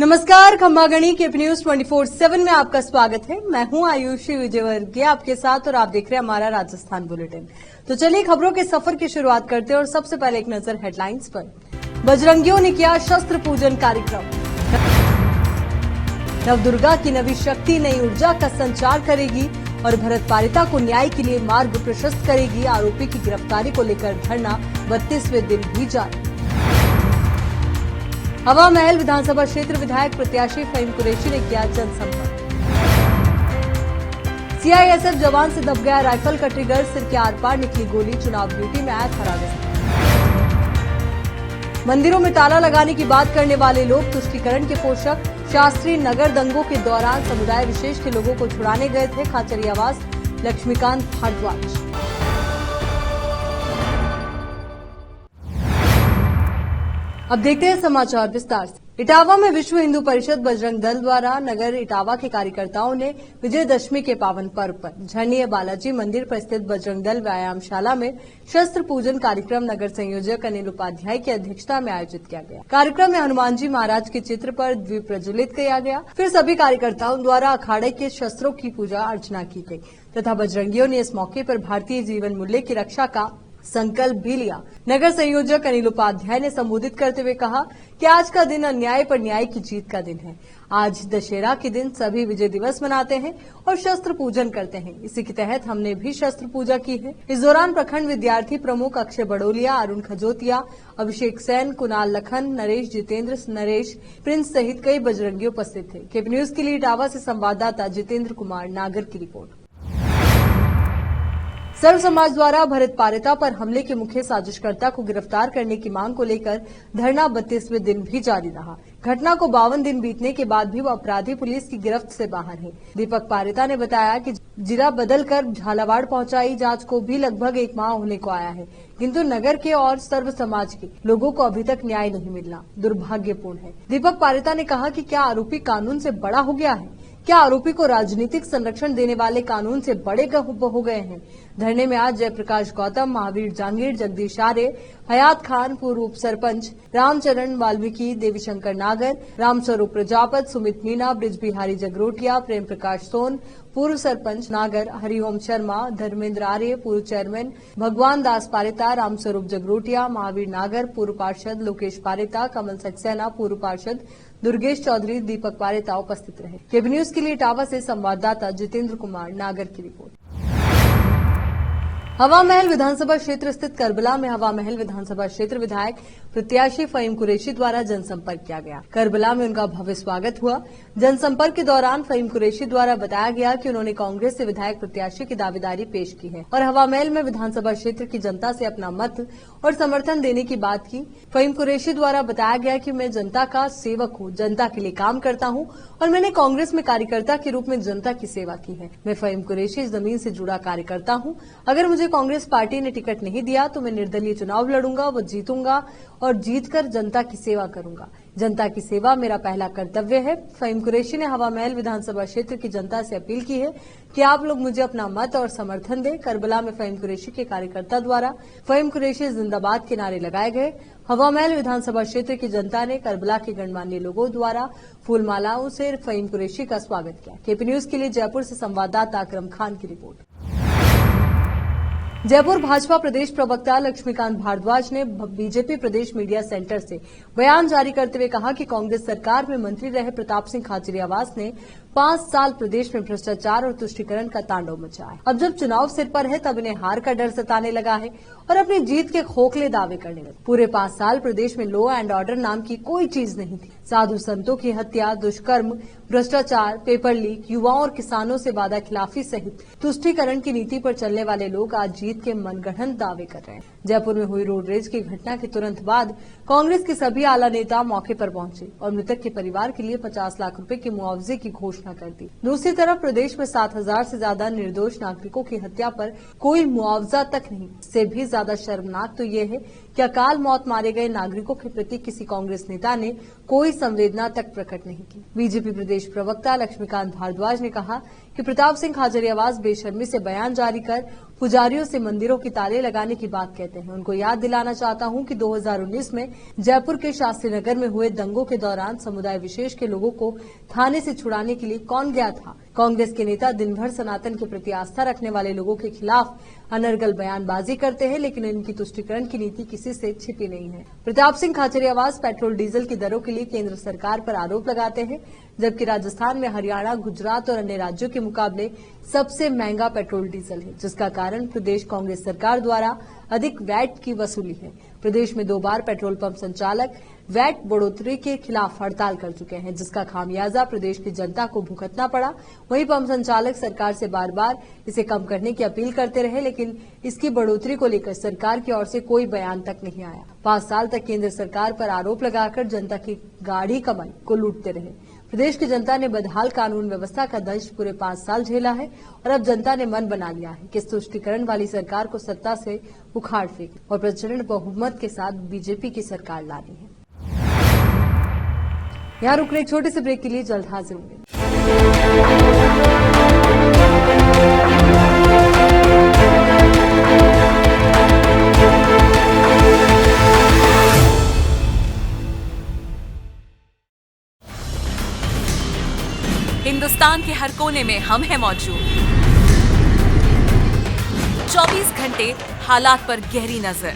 नमस्कार, खंबागणी के न्यूज 24/7 में आपका स्वागत है। मैं हूं आयुषी विजयवर्गीय आपके साथ और आप देख रहे हैं हमारा राजस्थान बुलेटिन। तो चलिए खबरों के सफर की शुरुआत करते हैं और सबसे पहले एक नजर हेडलाइंस पर। बजरंगियों ने किया शस्त्र पूजन कार्यक्रम। नवदुर्गा की नवी शक्ति नई ऊर्जा का संचार करेगी और भरत पारिता को न्याय के लिए मार्ग प्रशस्त करेगी। आरोपी की गिरफ्तारी को लेकर धरना 32वें दिन भी जारी। हवा महल विधानसभा क्षेत्र विधायक प्रत्याशी फहीम कुरैशी ने किया जनसंपर्क। सीआईएसएफ जवान से दब गया राइफल का ट्रिगर, सिर के आर पार निकली गोली, चुनाव ड्यूटी में आया था राजस्थान। मंदिरों में ताला लगाने की बात करने वाले लोग तुष्टीकरण के पोषक। शास्त्री नगर दंगों के दौरान समुदाय विशेष के लोगों को छुड़ाने गए थे खाचरियावास लक्ष्मीकांत भारद्वाज। अब देखते हैं समाचार विस्तार से। इटावा में विश्व हिंदू परिषद बजरंग दल द्वारा नगर इटावा के कार्यकर्ताओं ने विजयदशमी के पावन पर्व पर झरनीय बालाजी मंदिर पर स्थित बजरंग दल व्यायामशाला में शस्त्र पूजन कार्यक्रम नगर संयोजक अनिल उपाध्याय की अध्यक्षता में आयोजित किया गया। कार्यक्रम में हनुमान जी महाराज के चित्र पर द्वीप प्रज्वलित किया गया। फिर सभी कार्यकर्ताओं द्वारा अखाड़े के शस्त्रों की पूजा अर्चना की गई तथा बजरंगियों ने इस मौके पर भारतीय जीवन मूल्य की रक्षा का संकल्प भी लिया। नगर संयोजक अनिल उपाध्याय ने संबोधित करते हुए कहा कि आज का दिन अन्याय पर न्याय की जीत का दिन है। आज दशहरा के दिन सभी विजय दिवस मनाते हैं और शस्त्र पूजन करते हैं। इसी के तहत हमने भी शस्त्र पूजा की है। इस दौरान प्रखंड विद्यार्थी प्रमुख अक्षय बड़ोलिया, अरुण खजोतिया, अभिषेक सेन, कुणाल लखन, नरेश जितेंद्र, नरेश प्रिंस सहित कई बजरंगी उपस्थित थे। केपी न्यूज के लिए इटावा से संवाददाता जितेंद्र कुमार नागर की रिपोर्ट। सर्व समाज द्वारा भरत पारिता पर हमले के मुख्य साजिशकर्ता को गिरफ्तार करने की मांग को लेकर धरना 32वें दिन भी जारी रहा। घटना को 52 दिन बीतने के बाद भी वो अपराधी पुलिस की गिरफ्त से बाहर है। दीपक पारिता ने बताया कि जिला बदलकर झालावाड़ पहुंचाई जांच को भी लगभग 1 माह होने को आया है, किंतु नगर के और सर्व समाज के लोगों को अभी तक न्याय नहीं मिलना दुर्भाग्यपूर्ण है। दीपक पारिता ने कहा कि क्या आरोपी कानून से बड़ा हो गया है? क्या आरोपी को राजनीतिक संरक्षण देने वाले कानून से बड़े हो गए हैं? धरने में आज जयप्रकाश गौतम, महावीर जांगीर, जगदीश आर्य, हयात खान, पूर्व उप सरपंच रामचरण वाल्मीकि, देवीशंकर नागर, रामस्वरूप प्रजापत, सुमित मीना, ब्रिज बिहारी जगरोटिया, प्रेम प्रकाश सोन, पूर्व सरपंच नागर, हरिओम शर्मा, धर्मेंद्र आर्य, पूर्व चेयरमैन भगवान दास पारिता, रामस्वरूप जगरोटिया, महावीर नागर, पूर्व पार्षद लोकेश पारिता, कमल सक्सेना, पूर्व पार्षद दुर्गेश चौधरी, दीपक पारिता उपस्थित रहे। केबी न्यूज के लिए इटावा से संवाददाता जितेंद्र कुमार नागर की रिपोर्ट। हवा महल विधानसभा क्षेत्र स्थित करबला में हवा महल विधानसभा क्षेत्र विधायक प्रत्याशी फहीम कुरैशी द्वारा जनसंपर्क किया गया। करबला में उनका भव्य स्वागत हुआ। जनसंपर्क के दौरान फहीम कुरैशी द्वारा बताया गया कि उन्होंने कांग्रेस से विधायक प्रत्याशी की दावेदारी पेश की है और हवा महल में विधानसभा क्षेत्र की जनता से अपना मत और समर्थन देने की बात की। फहीम कुरैशी द्वारा बताया गया कि मैं जनता का सेवक हूँ, जनता के लिए काम करता हूँ और मैंने कांग्रेस में कार्यकर्ता के रूप में जनता की सेवा की है। मैं फहीम कुरैशी जमीन से जुड़ा कार्यकर्ता हूँ। अगर मुझे कांग्रेस पार्टी ने टिकट नहीं दिया तो मैं निर्दलीय चुनाव लड़ूंगा, वो जीतूंगा और जीतकर जनता की सेवा करूंगा। जनता की सेवा मेरा पहला कर्तव्य है। फहीम कुरैशी ने हवा महल विधानसभा क्षेत्र की जनता से अपील की है कि आप लोग मुझे अपना मत और समर्थन दें। करबला में फहीम कुरैशी के कार्यकर्ता द्वारा फहीम कुरैशी जिंदाबाद के नारे लगाए गए। हवा महल विधानसभा क्षेत्र की जनता ने करबला के गणमान्य लोगों द्वारा फूलमालाओं से फहीम कुरैशी का स्वागत किया। केपी न्यूज के लिए जयपुर से संवाददाता अकरम खान की रिपोर्ट। जयपुर भाजपा प्रदेश प्रवक्ता लक्ष्मीकांत भारद्वाज ने बीजेपी प्रदेश मीडिया सेंटर से बयान जारी करते हुए कहा कि कांग्रेस सरकार में मंत्री रहे प्रताप सिंह खाचरियावास ने 5 साल प्रदेश में भ्रष्टाचार और तुष्टीकरण का तांडव मचाया। अब जब चुनाव सिर पर है तब इन्हें हार का डर सताने लगा है और अपनी जीत के खोखले दावे करने लगे। पूरे 5 साल प्रदेश में लॉ एंड ऑर्डर नाम की कोई चीज नहीं थी। साधु संतों की हत्या, दुष्कर्म, भ्रष्टाचार, पेपर लीक, युवाओं और किसानों से वादा खिलाफी सहित तुष्टीकरण की नीति पर चलने वाले लोग आज जीत के मनगढ़ंत दावे कर रहे हैं। जयपुर में हुई रोड रेज की घटना के तुरंत बाद कांग्रेस के सभी आला नेता मौके पर पहुंचे और मृतक के परिवार के लिए 50 लाख रुपए के मुआवजे की घोषणा कर दी। दूसरी तरफ प्रदेश में 7,000 से ज्यादा निर्दोष नागरिकों की हत्या पर कोई मुआवजा तक नहीं। इससे भी ज्यादा शर्मनाक तो ये है कि अकाल मौत मारे गए नागरिकों के प्रति किसी कांग्रेस नेता ने कोई संवेदना तक प्रकट नहीं की। बीजेपी प्रदेश प्रवक्ता लक्ष्मीकांत भारद्वाज ने कहा कि प्रताप सिंह खाचरियावास बेशर्मी से बयान जारी कर पुजारियों से मंदिरों की ताले लगाने की बात कहते हैं। उनको याद दिलाना चाहता हूं कि 2019 में जयपुर के शास्त्री नगर में हुए दंगों के दौरान समुदाय विशेष के लोगों को थाने से छुड़ाने के लिए कौन गया था। कांग्रेस के नेता दिन भर सनातन के प्रति आस्था रखने वाले लोगों के खिलाफ अनर्गल बयानबाजी करते हैं, लेकिन इनकी तुष्टीकरण की नीति किसी से छिपी नहीं है। प्रताप सिंह खाचरियावास पेट्रोल डीजल की दरों के लिए केंद्र सरकार पर आरोप लगाते हैं, जबकि राजस्थान में हरियाणा, गुजरात और अन्य राज्यों के मुकाबले सबसे महंगा पेट्रोल डीजल है, जिसका कारण प्रदेश कांग्रेस सरकार द्वारा अधिक वैट की वसूली है। प्रदेश में 2 बार पेट्रोल पंप संचालक वैट बढ़ोतरी के खिलाफ हड़ताल कर चुके हैं, जिसका खामियाजा प्रदेश की जनता को भुगतना पड़ा। वहीं पंप संचालक सरकार से बार बार इसे कम करने की अपील करते रहे, लेकिन इसकी बढ़ोतरी को लेकर सरकार की ओर से कोई बयान तक नहीं आया। 5 साल तक केंद्र सरकार पर आरोप लगाकर जनता की गाढ़ी कमाई को लूटते रहे। प्रदेश की जनता ने बदहाल कानून व्यवस्था का दंश पूरे 5 साल झेला है और अब जनता ने मन बना लिया है कि इस तुष्टीकरण वाली सरकार को सत्ता से उखाड़ फेंके और प्रचंड बहुमत के साथ बीजेपी की सरकार लानी है। यहाँ रुक रहे एक छोटे से ब्रेक के लिए जल्द हाजिर होंगे। हिंदुस्तान के हर कोने में हम हैं मौजूद। 24 घंटे हालात पर गहरी नजर,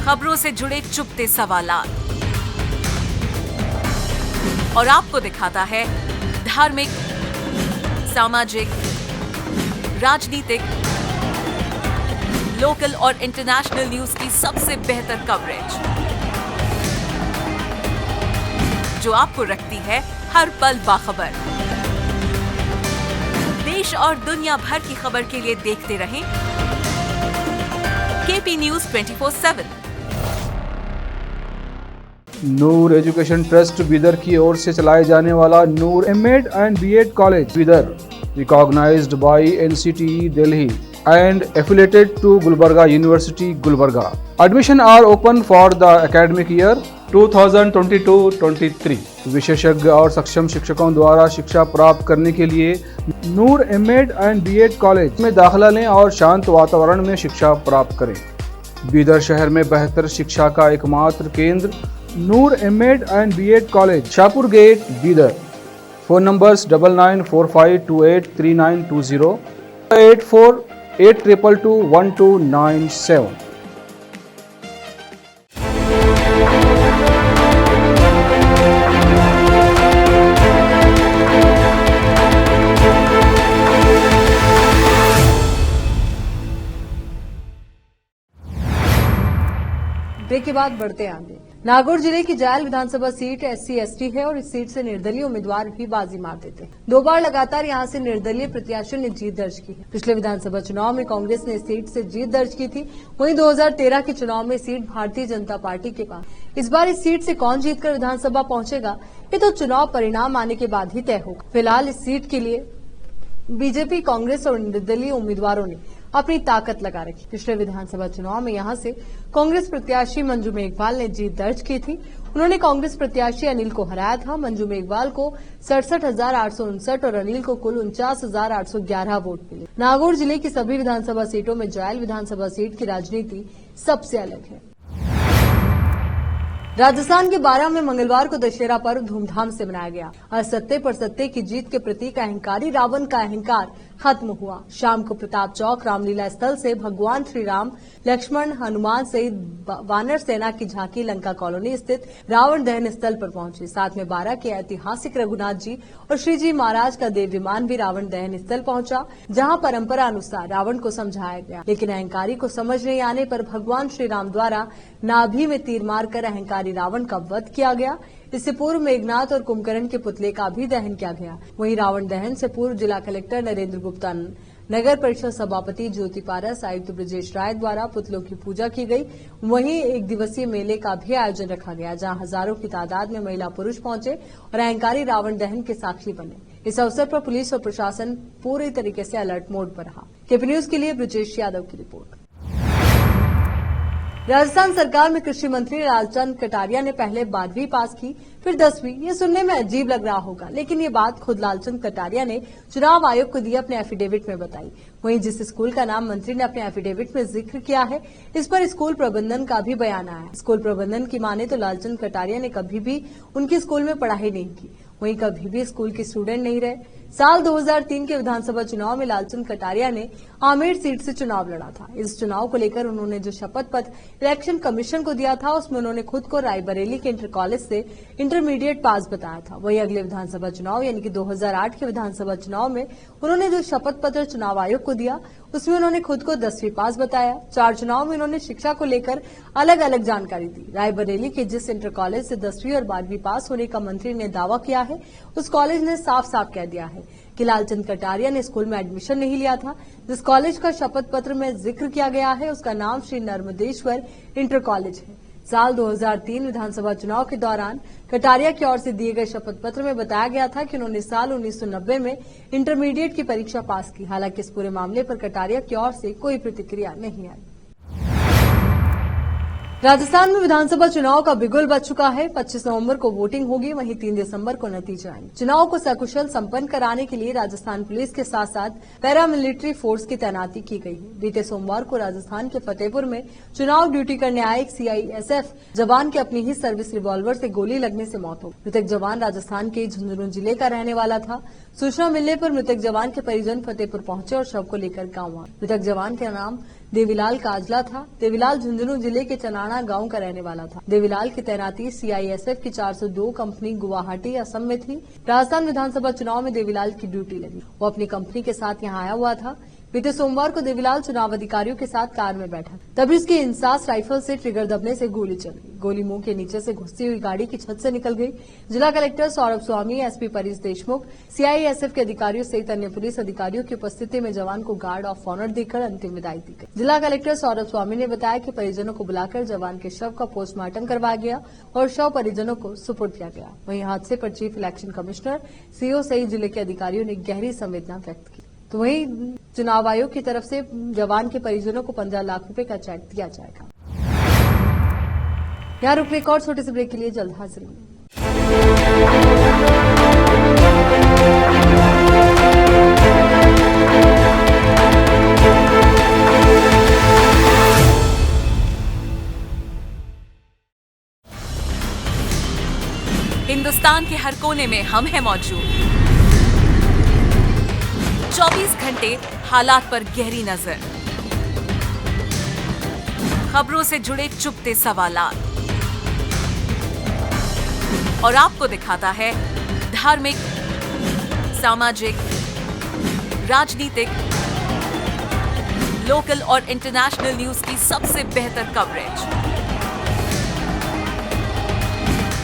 खबरों से जुड़े चुपते सवालात और आपको दिखाता है धार्मिक, सामाजिक, राजनीतिक, लोकल और इंटरनेशनल न्यूज की सबसे बेहतर कवरेज, जो आपको रखती है हर पल बाखबर। देश और दुनिया भर की खबर के लिए देखते रहें KP news 24/7। Noor education trust Bidar की ओर से चलाए जाने वाला Noor MEd and BEd college Bidar, recognised by NCTE Delhi and affiliated to Gulbarga University, Gulbarga. Admission are open for the academic year 2022-23. विशेषज्ञ और सक्षम शिक्षकों द्वारा शिक्षा प्राप्त करने के लिए नूर एमएड एंड बीएड कॉलेज में दाखिला लें और शांत वातावरण में शिक्षा प्राप्त करें। बीदर शहर में बेहतर शिक्षा का एकमात्र केंद्र Noor MEd and BEd college, Shahpur gate, Bidar. Phone numbers 9945283920, 8482221297। Break के बाद बढ़ते आगे। नागौर जिले की जायल विधानसभा सीट SC/ST है और इस सीट से निर्दलीय उम्मीदवार भी बाजी मार देते हैं। 2 बार लगातार यहां से निर्दलीय प्रत्याशियों ने जीत दर्ज की है। पिछले विधानसभा चुनाव में कांग्रेस ने इस सीट से जीत दर्ज की थी, वहीं 2013 के चुनाव में सीट भारतीय जनता पार्टी के पास। इस बार इस सीट से कौन जीतकर विधानसभा पहुंचेगा, ये तो चुनाव परिणाम आने के बाद ही तय होगा। फिलहाल इस सीट के लिए बीजेपी, कांग्रेस और निर्दलीय उम्मीदवारों ने अपनी ताकत लगा रखी। पिछले विधानसभा चुनाव में यहां से कांग्रेस प्रत्याशी मंजू मेघवाल ने जीत दर्ज की थी। उन्होंने कांग्रेस प्रत्याशी अनिल को हराया था। मंजू मेघवाल को 67,859 और अनिल को कुल 49,811 वोट मिले। नागौर जिले की सभी विधानसभा सीटों में जायल विधानसभा सीट की राजनीति सबसे अलग है। राजस्थान के बारां में मंगलवार को दशहरा पर्व धूमधाम से मनाया गया। असत्य पर सत्य की जीत के प्रतीक अहंकारी रावण का अहंकार खत्म हुआ। शाम को प्रताप चौक रामलीला स्थल से भगवान श्री राम, लक्ष्मण, हनुमान सहित वानर सेना की झांकी लंका कॉलोनी स्थित रावण दहन स्थल पर पहुंची। साथ में बारां के ऐतिहासिक रघुनाथ जी और श्री जी महाराज का देव विमान भी रावण दहन स्थल पहुंचा, जहां परंपरा अनुसार रावण को समझाया गया। लेकिन अहंकारी को समझ नहीं आने पर भगवान श्री राम द्वारा नाभि में तीर मारकर अहंकारी रावण का वध किया गया। इससे पूर्व मेघनाथ और कुंभकर्ण के पुतले का भी दहन किया गया। वहीं रावण दहन से पूर्व जिला कलेक्टर नरेंद्र गुप्ता, नगर परिषद सभापति ज्योति पारस, आयुक्त ब्रजेश राय द्वारा पुतलों की पूजा की गई। वहीं 1 दिवसीय मेले का भी आयोजन रखा गया, जहां हजारों की तादाद में महिला पुरुष पहुंचे और अहंकारी रावण दहन के साक्षी बने। इस अवसर पर पुलिस और प्रशासन पूरी तरीके से अलर्ट मोड पर रहा। केपी न्यूज के लिए ब्रजेश यादव की रिपोर्ट। राजस्थान सरकार में कृषि मंत्री लालचंद कटारिया ने पहले 12वीं पास की, फिर 10वीं। ये सुनने में अजीब लग रहा होगा, लेकिन ये बात खुद लालचंद कटारिया ने चुनाव आयोग को दिए अपने एफिडेविट में बताई। वहीं जिस स्कूल का नाम मंत्री ने अपने एफिडेविट में जिक्र किया है, इस पर स्कूल प्रबंधन का भी बयान आया है। स्कूल प्रबंधन की माने तो लालचंद कटारिया ने कभी भी उनके स्कूल में पढ़ाई नहीं की, वहीं कभी भी स्कूल के स्टूडेंट नहीं रहे। साल 2003 के विधानसभा चुनाव में लालचंद कटारिया ने आमेर सीट से चुनाव लड़ा था। इस चुनाव को लेकर उन्होंने जो शपथ पत्र इलेक्शन कमीशन को दिया था, उसमें उन्होंने खुद को रायबरेली के इंटर कॉलेज से इंटरमीडिएट पास बताया था। वहीं अगले विधानसभा चुनाव यानी कि 2008 के विधानसभा चुनाव में उन्होंने जो शपथ पत्र चुनाव आयोग को दिया, उसमें उन्होंने खुद को 10वीं पास बताया। 4 चुनाव में उन्होंने शिक्षा को लेकर अलग अलग जानकारी दी। रायबरेली के जिस इंटर कॉलेज से 10वीं और 12वीं पास होने का मंत्री ने दावा किया है, उस कॉलेज ने साफ साफ कह दिया है कि लालचंद कटारिया ने स्कूल में एडमिशन नहीं लिया था। जिस कॉलेज का शपथ पत्र में जिक्र किया गया है, उसका नाम श्री नर्मदेश्वर इंटर कॉलेज है। साल 2003 विधानसभा चुनाव के दौरान कटारिया की ओर से दिए गए शपथ पत्र में बताया गया था कि उन्होंने साल 1990 में इंटरमीडिएट की परीक्षा पास की। हालांकि इस पूरे मामले पर कटारिया की ओर से कोई प्रतिक्रिया नहीं आई। राजस्थान में विधानसभा चुनाव का बिगुल बज चुका है। 25 नवंबर को वोटिंग होगी, वहीं 3 दिसंबर को नतीजे आएंगे। चुनाव को सकुशल संपन्न कराने के लिए राजस्थान पुलिस के साथ साथ पैरामिलिट्री फोर्स की तैनाती की गई है। बीते सोमवार को राजस्थान के फतेहपुर में चुनाव ड्यूटी करने आए एक सीआईएसएफ जवान की अपनी ही सर्विस रिवॉल्वर से गोली लगने से मौत हो गई। मृतक जवान राजस्थान के झुंझुनू जिले का रहने वाला था। सूचना मिलने पर मृतक जवान के परिजन फतेहपुर पहुंचे और शव को लेकर गांव आए। मृतक जवान का नाम देवीलाल काजला था। देवीलाल झुंझुनू जिले के चनाना गांव का रहने वाला था। देवीलाल की तैनाती सीआईएसएफ की 402 कंपनी गुवाहाटी असम में थी। राजस्थान विधानसभा चुनाव में देवीलाल की ड्यूटी लगी। वो अपनी कंपनी के साथ यहां आया हुआ था। बीते सोमवार को देवीलाल चुनाव अधिकारियों के साथ कार में बैठा, तभी उसकी इंसास राइफल से ट्रिगर दबने से गोली चल गई। गोली मुंह के नीचे से घुसती हुई गाड़ी की छत से निकल गई। जिला कलेक्टर सौरभ स्वामी, एसपी परेश देशमुख, सीआईएसएफ के अधिकारियों सहित अन्य पुलिस अधिकारियों की उपस्थिति में जवान को गार्ड ऑफ ऑनर देकर अंतिम विदाई दी गई। जिला कलेक्टर सौरभ स्वामी ने बताया कि परिजनों को बुलाकर जवान के शव का पोस्टमार्टम करवाया गया और शव परिजनों को सुपुर्द किया गया। वहीं हादसे पर चीफ इलेक्शन कमिश्नर, सीओ सहित जिले के अधिकारियों ने गहरी संवेदना व्यक्त की। तो वहीं चुनाव आयोग की तरफ से जवान के परिजनों को 15 लाख रुपए का चेक दिया जाएगा। यहाँ रुक एक और छोटे से ब्रेक के लिए जल्द हाजिर होंगे। हिंदुस्तान के हर कोने में हम हैं मौजूद। 24 घंटे हालात पर गहरी नजर, खबरों से जुड़े चुपते सवालात और आपको दिखाता है धार्मिक, सामाजिक, राजनीतिक, लोकल और इंटरनेशनल न्यूज की सबसे बेहतर कवरेज,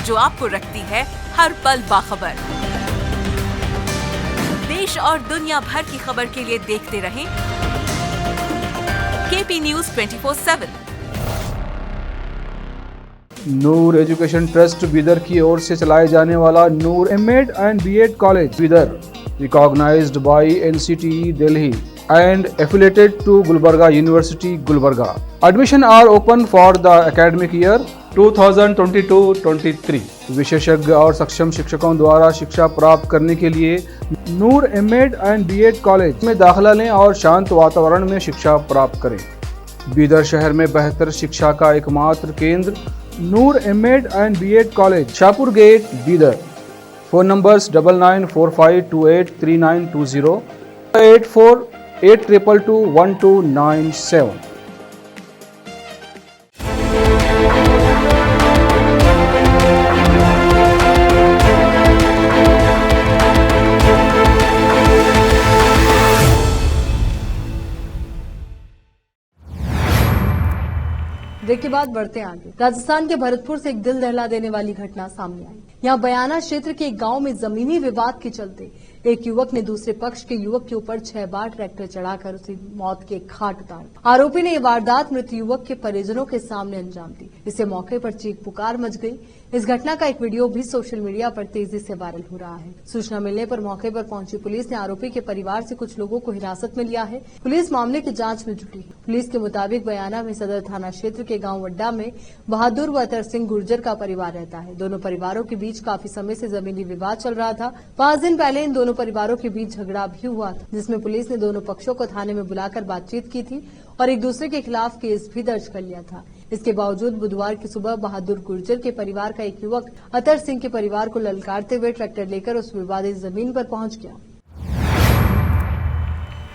जो आपको रखती है हर पल बाखबर। देश और दुनिया भर की खबर के लिए देखते रहें KP news 24/7। Noor education trust Bidar की ओर से चलाए जाने वाला Noor MEd and BEd college Bidar, recognised by NCTE Delhi and affiliated to Gulbarga University, Gulbarga. Admission are open for the academic year 2022-23. विशेषज्ञ और सक्षम शिक्षकों द्वारा शिक्षा प्राप्त करने के लिए नूर एमएड एंड बीएड कॉलेज में दाखिला लें और शांत वातावरण में शिक्षा प्राप्त करें। बीदर शहर में बेहतर शिक्षा का एकमात्र केंद्र Noor MEd and BEd college, Shahpur gate, Bidar. Phone numbers 9945283920, 8482221297। Break के बाद बढ़ते आगे। राजस्थान के भरतपुर से एक दिल दहला देने वाली घटना सामने आई। यहाँ बयाना क्षेत्र के एक गांव में जमीनी विवाद के चलते एक युवक ने दूसरे पक्ष के युवक के ऊपर 6 बार ट्रैक्टर चढ़ाकर उसे मौत के घाट उतारा। आरोपी ने यह वारदात मृत युवक के परिजनों के सामने अंजाम दी। इससे मौके पर चीख पुकार मच गई। इस घटना का एक वीडियो भी सोशल मीडिया पर तेजी से वायरल हो रहा है। सूचना मिलने पर मौके पर पहुंची पुलिस ने आरोपी के परिवार से कुछ लोगों को हिरासत में लिया है। पुलिस मामले की जांच में जुटी है। पुलिस के मुताबिक बयाना में सदर थाना क्षेत्र के गांव वड्डा में बहादुर व अतर सिंह गुर्जर का परिवार रहता है। दोनों परिवारों के बीच काफी समय से जमीनी विवाद चल रहा था। 5 दिन पहले इन दोनों परिवारों के बीच झगड़ा भी हुआ था, जिसमें पुलिस ने दोनों पक्षों को थाने में बुलाकर बातचीत की थी और एक दूसरे के खिलाफ केस भी दर्ज कर लिया था। इसके बावजूद बुधवार की सुबह बहादुर गुर्जर के परिवार का एक युवक अतर सिंह के परिवार को ललकारते हुए ट्रैक्टर लेकर उस विवादित जमीन पर पहुंच गया।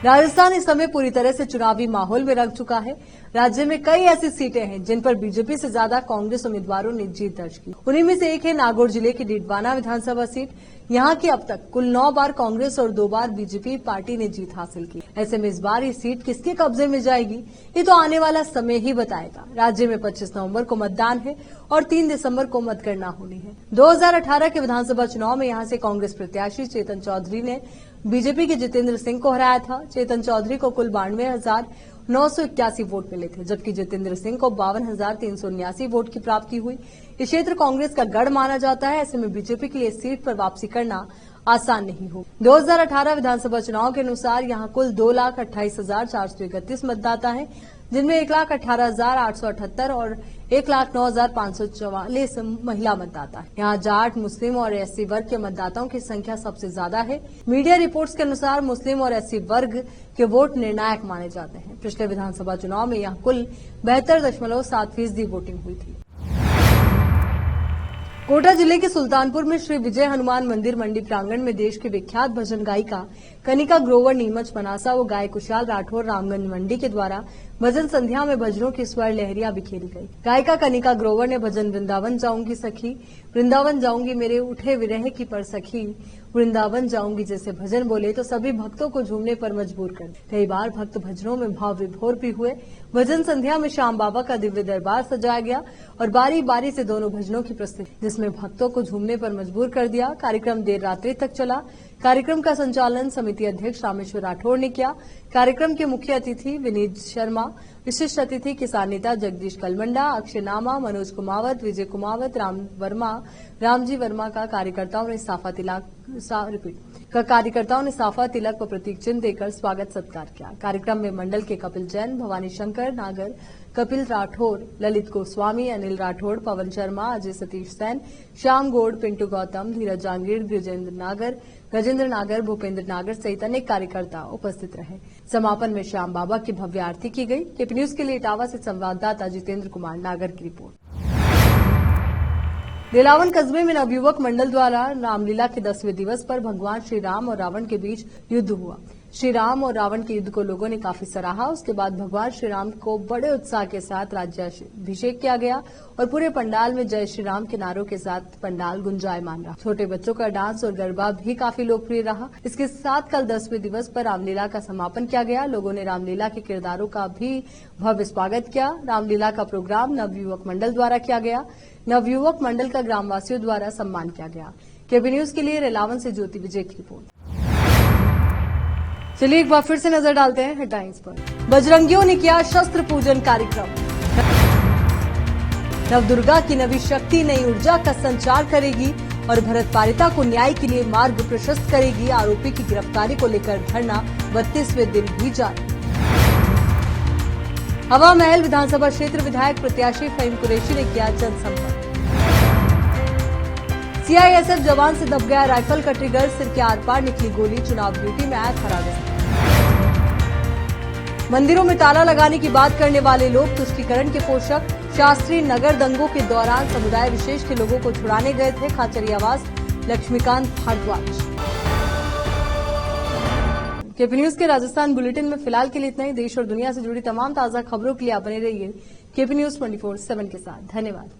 राजस्थान इस समय पूरी तरह से चुनावी माहौल में रंग चुका है। राज्य में कई ऐसी सीटें हैं जिन पर बीजेपी से ज्यादा कांग्रेस उम्मीदवारों ने जीत दर्ज की। उन्हीं में से एक है नागौर जिले की डीडवाना विधानसभा सीट। यहां की अब तक कुल 9 बार कांग्रेस और 2 बार बीजेपी पार्टी ने जीत हासिल की। ऐसे में इस बार ये सीट किसके कब्जे में जाएगी, ये तो आने वाला समय ही बताएगा। राज्य में 25 नवंबर को मतदान है और 3 दिसंबर को मतगणना होनी है। 2018 के विधानसभा चुनाव में यहां से कांग्रेस प्रत्याशी चेतन चौधरी ने बीजेपी के जितेंद्र सिंह को हराया था। चेतन चौधरी को कुल 92,981 वोट मिले थे, जबकि जितेंद्र सिंह को 52,379 वोट की प्राप्ति हुई। ये क्षेत्र कांग्रेस का गढ़ माना जाता है। ऐसे में बीजेपी के लिए सीट पर वापसी करना आसान नहीं हो। 2018 विधानसभा चुनाव के अनुसार यहां कुल 2,28,431 मतदाता हैं, जिनमें 1,18,878 और 1,09,544 महिला मतदाता है। यहाँ जाट, मुस्लिम और एससी वर्ग के मतदाताओं की संख्या सबसे ज्यादा है। मीडिया रिपोर्ट्स के अनुसार मुस्लिम और एससी वर्ग के वोट निर्णायक माने जाते हैं। पिछले विधानसभा चुनाव में यहाँ कुल 72.7% वोटिंग हुई थी। कोटा जिले के सुल्तानपुर में श्री विजय हनुमान मंदिर मंडी प्रांगण में देश के विख्यात भजन गायिका कनिका ग्रोवर, नीमच मनासा व गायक कुशाल राठौर रामगंज मंडी के द्वारा भजन संध्या में भजनों की स्वर लहरियां बिखेरी गई। गायिका कनिका ग्रोवर ने भजन वृंदावन जाऊंगी सखी, वृंदावन जाऊंगी मेरे उठे विरह की पर सखी, वृंदावन जाऊंगी जैसे भजन बोले तो सभी भक्तों को झूमने पर मजबूर कर। कई बार भक्त भजनों में भाव विभोर भी हुए। भजन संध्या में श्याम बाबा का दिव्य दरबार सजाया गया और बारी बारी से दोनों भजनों की प्रस्तुति, जिसमें भक्तों को झूमने पर मजबूर कर दिया। कार्यक्रम देर रात्रि तक चला। कार्यक्रम का संचालन समिति अध्यक्ष रामेश्वर राठौर ने किया। कार्यक्रम के मुख्य अतिथि विनीत शर्मा, विशिष्ट अतिथि किसान नेता जगदीश कलमंडा, अक्षय नामा, मनोज कुमावत, विजय कुमावत, रामजी वर्मा का कार्यकर्ताओं ने साफा तिलक व प्रतीक चिन्ह देकर स्वागत सत्कार किया। कार्यक्रम में मंडल के कपिल जैन, भवानी शंकर नागर, कपिल राठौर, ललित गोस्वामी, अनिल राठौड़, पवन शर्मा, अजय सतीश सैन, श्याम गौड़, पिंटू गौतम, धीरज जांगीर, गजेंद्र नागर, भूपेंद्र नागर सहित अनेक कार्यकर्ता उपस्थित रहे। समापन में श्याम बाबा की भव्य आरती की गई। केपी न्यूज के लिए इटावा से संवाददाता जितेंद्र कुमार नागर की रिपोर्ट। दिलावन कस्बे में नवयुवक मंडल द्वारा रामलीला के 10वें दिवस पर भगवान श्री राम और रावण के बीच युद्ध हुआ। श्री राम और रावण के युद्ध को लोगों ने काफी सराहा। उसके बाद भगवान श्री राम को बड़े उत्साह के साथ राज्याभिषेक किया गया और पूरे पंडाल में जय श्री राम के नारों के साथ पंडाल गुंजायमान रहा। छोटे बच्चों का डांस और गरबा भी काफी लोकप्रिय रहा। इसके साथ कल 10वें दिवस पर रामलीला का समापन किया गया। लोगों ने रामलीला के किरदारों का भी भव्य स्वागत किया। रामलीला का प्रोग्राम नवयुवक मंडल द्वारा किया गया। नवयुवक मंडल का ग्रामवासियों द्वारा सम्मान किया गया। केबी न्यूज के लिए रेलावन से ज्योति विजय की रिपोर्ट। चलिए एक बार फिर से नजर डालते हैं हेडलाइंस पर। बजरंगियों ने किया शस्त्र पूजन कार्यक्रम। नवदुर्गा की नवी शक्ति नई ऊर्जा का संचार करेगी और भरत पारिता को न्याय के लिए मार्ग प्रशस्त करेगी। आरोपी की गिरफ्तारी को लेकर धरना 32वें दिन भी जारी। हवा महल विधानसभा क्षेत्र विधायक प्रत्याशी फहीम कुरैशी ने किया जनसंपर्क। सीआईएसएफ जवान से दब गया राइफल का ट्रिगर, सिर के आर पार निकली गोली, चुनाव ड्यूटी में आया था राजस्थान। मंदिरों में ताला लगाने की बात करने वाले लोग तुष्टीकरण के पोषक। शास्त्री नगर दंगों के दौरान समुदाय विशेष के लोगों को छुड़ाने गए थे खाचरियावास लक्ष्मीकांत भारद्वाज। केपी न्यूज के राजस्थान बुलेटिन में फिलहाल के लिए इतना ही। देश और दुनिया से जुड़ी तमाम ताजा खबरों के लिए आप बने रहिए केपी न्यूज 24/7 के साथ। धन्यवाद।